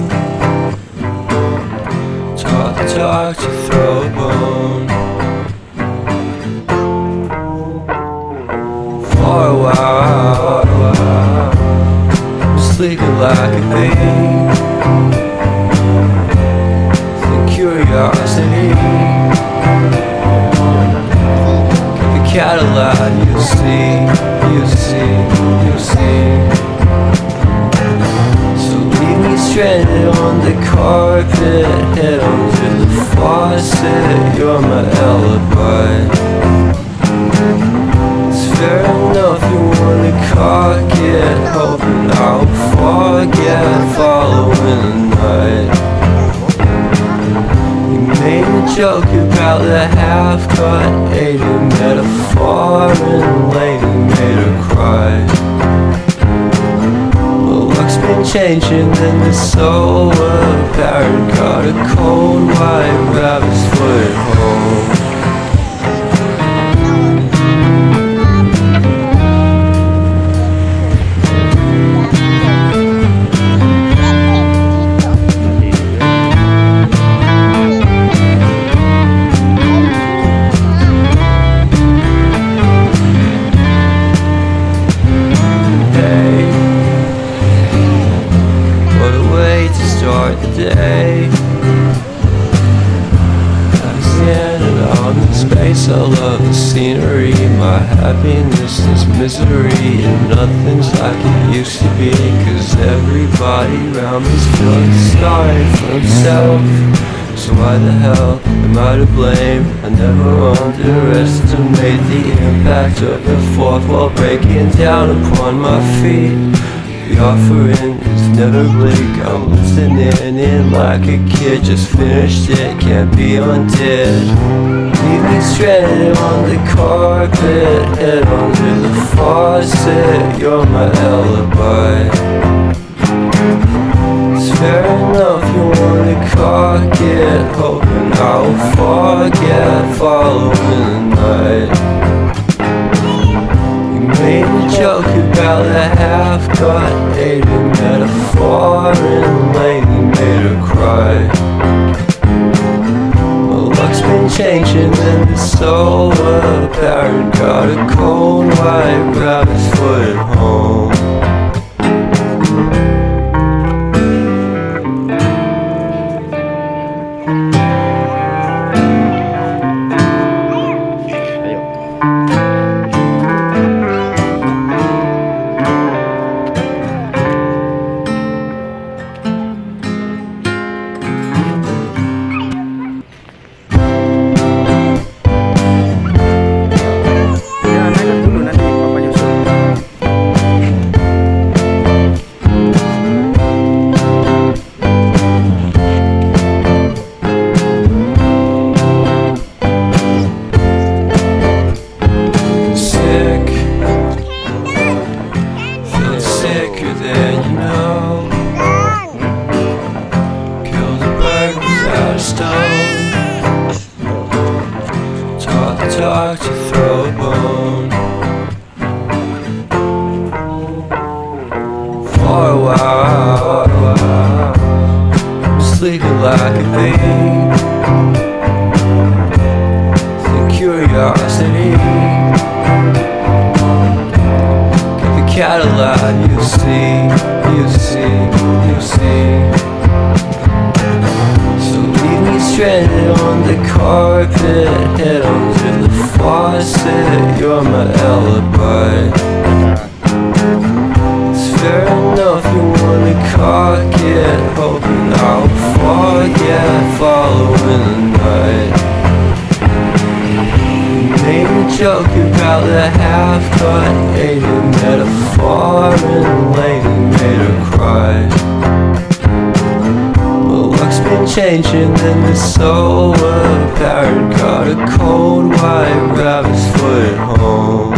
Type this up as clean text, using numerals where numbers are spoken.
alone. Talk the talk to throw a bone. For a while, I'm sleeping like a babe. The curiosity, the Cadillac, you see. So leave me stranded on the carpet, head onto the faucet. You're my alibi. It's fair enough you wanna cock it, hoping I'll forget following the night. You made a joke about the half-cut, ate a metaphor and lady made her cry. Well, luck's been changing and it's so apparent. Got a cold white rabbit's foot home. I love the scenery, my happiness is misery, and nothing's like it used to be, 'cause everybody around me's feeling sorry for himself. So why the hell am I to blame? I never underestimate the impact of the fourth wall breaking down upon my feet. The offering is never bleak, I'm listening in like a kid, just finished it, can't be undid. Leave me stranded on the carpet, head onto the faucet. You're my alibi. It's fair enough you wanna cock it, hoping I'll forget following the night. You made a joke about the half-cut, ate a metaphor and lady made her cry. Luck's been changing and it's so apparent. Got a cold white rabbit's foot home. Talk to throw a bone. For a while, I'm sleeping like a babe. The curiosity, the Cadillac, you see. So leave me stranded on the carpet, head onto the faucet. You're my alibi. It's fair enough you wanna cock it, hoping I'll forget following the night. You made a joke about the half-cut, ate a metaphor and lady made her cry. Luck's been changing and it's so apparent. Got a cold white rabbit's foot home.